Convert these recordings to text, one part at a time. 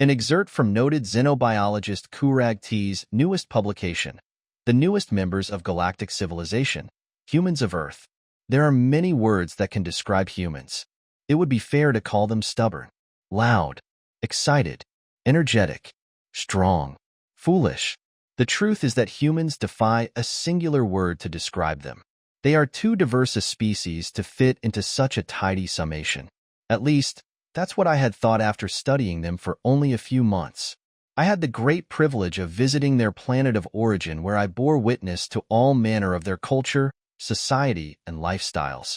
An excerpt from noted xenobiologist Kurag T's newest publication, The Newest Members of Galactic Civilization, Humans of Earth. There are many words that can describe humans. It would be fair to call them stubborn, loud, excited, energetic, strong, foolish. The truth is that humans defy a singular word to describe them. They are too diverse a species to fit into such a tidy summation. At least, that's what I had thought after studying them for only a few months. I had the great privilege of visiting their planet of origin, where I bore witness to all manner of their culture, society, and lifestyles.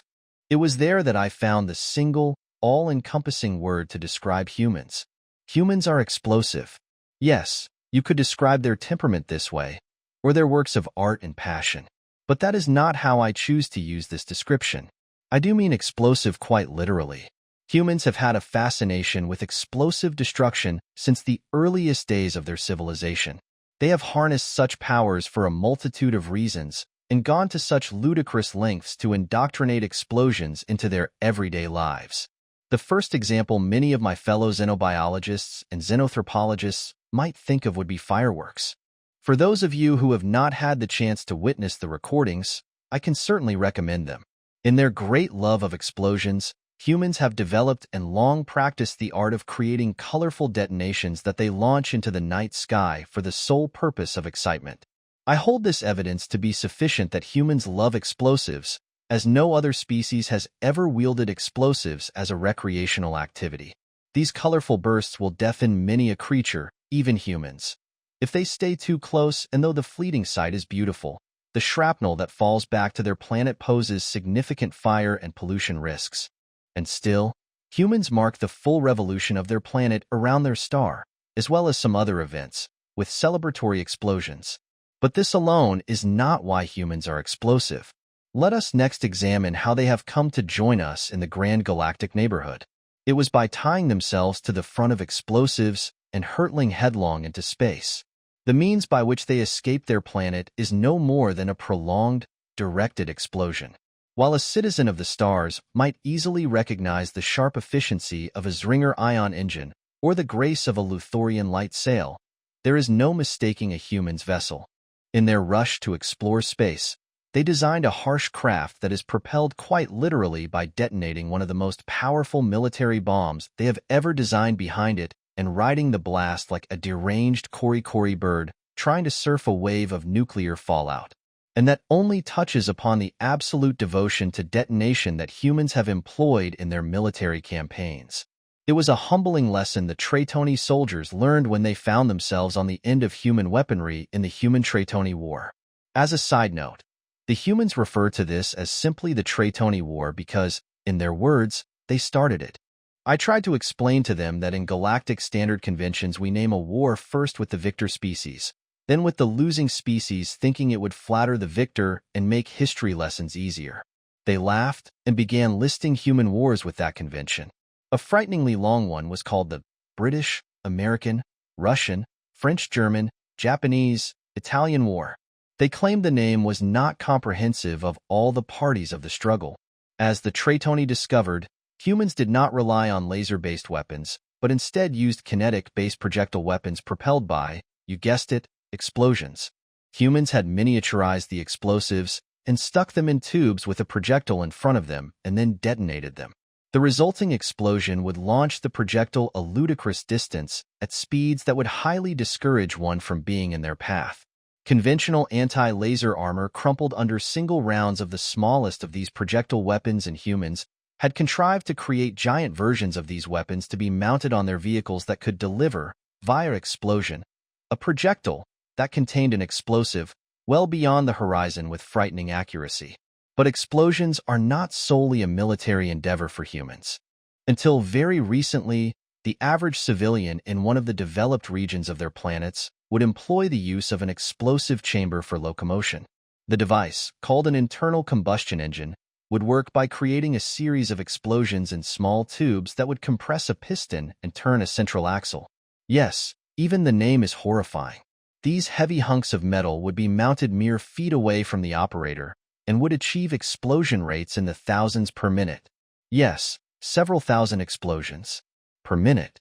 It was there that I found the single, all-encompassing word to describe humans. Humans are explosive. Yes, you could describe their temperament this way, or their works of art and passion. But that is not how I choose to use this description. I do mean explosive quite literally. Humans have had a fascination with explosive destruction since the earliest days of their civilization. They have harnessed such powers for a multitude of reasons and gone to such ludicrous lengths to indoctrinate explosions into their everyday lives. The first example many of my fellow xenobiologists and xenanthropologists might think of would be fireworks. For those of you who have not had the chance to witness the recordings, I can certainly recommend them. In their great love of explosions, humans have developed and long practiced the art of creating colorful detonations that they launch into the night sky for the sole purpose of excitement. I hold this evidence to be sufficient that humans love explosives, as no other species has ever wielded explosives as a recreational activity. These colorful bursts will deafen many a creature, even humans. If they stay too close, and though the fleeting sight is beautiful, the shrapnel that falls back to their planet poses significant fire and pollution risks. And still, humans mark the full revolution of their planet around their star, as well as some other events, with celebratory explosions. But this alone is not why humans are explosive. Let us next examine how they have come to join us in the grand galactic neighborhood. It was by tying themselves to the front of explosives and hurtling headlong into space. The means by which they escape their planet is no more than a prolonged, directed explosion. While a citizen of the stars might easily recognize the sharp efficiency of a Zringer ion engine or the grace of a Luthorian light sail, there is no mistaking a human's vessel. In their rush to explore space, they designed a harsh craft that is propelled quite literally by detonating one of the most powerful military bombs they have ever designed behind it and riding the blast like a deranged Kori bird trying to surf a wave of nuclear fallout. And that only touches upon the absolute devotion to detonation that humans have employed in their military campaigns. It was a humbling lesson the Tretoni soldiers learned when they found themselves on the end of human weaponry in the human-Tretoni War. As a side note, the humans refer to this as simply the Tretoni War because, in their words, they started it. I tried to explain to them that in galactic standard conventions we name a war first with the victor species, then with the losing species, thinking it would flatter the victor and make history lessons easier. They laughed and began listing human wars with that convention. A frighteningly long one was called the British, American, Russian, French-German, Japanese, Italian War. They claimed the name was not comprehensive of all the parties of the struggle. As the Tretoni discovered, humans did not rely on laser-based weapons, but instead used kinetic-based projectile weapons propelled by, you guessed it, explosions. Humans had miniaturized the explosives and stuck them in tubes with a projectile in front of them and then detonated them. The resulting explosion would launch the projectile a ludicrous distance at speeds that would highly discourage one from being in their path. Conventional anti-laser armor crumpled under single rounds of the smallest of these projectile weapons, and humans had contrived to create giant versions of these weapons to be mounted on their vehicles that could deliver, via explosion, a projectile that contained an explosive well beyond the horizon with frightening accuracy. But explosions are not solely a military endeavor for humans. Until very recently, the average civilian in one of the developed regions of their planets would employ the use of an explosive chamber for locomotion. The device, called an internal combustion engine, would work by creating a series of explosions in small tubes that would compress a piston and turn a central axle. Yes, even the name is horrifying. These heavy hunks of metal would be mounted mere feet away from the operator and would achieve explosion rates in the thousands per minute. Yes, several thousand explosions per minute.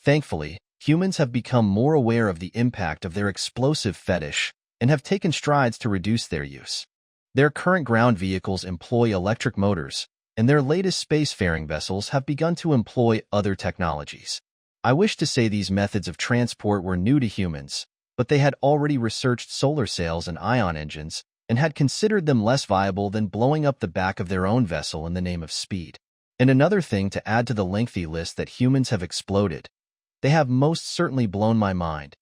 Thankfully, Humans have become more aware of the impact of their explosive fetish and have taken strides to reduce their use. Their current ground vehicles employ electric motors, and their latest spacefaring vessels have begun to employ other technologies. I wish to say these methods of transport were new to humans, but they had already researched solar sails and ion engines and had considered them less viable than blowing up the back of their own vessel in the name of speed. And another thing to add to the lengthy list that humans have exploded, they have most certainly blown my mind.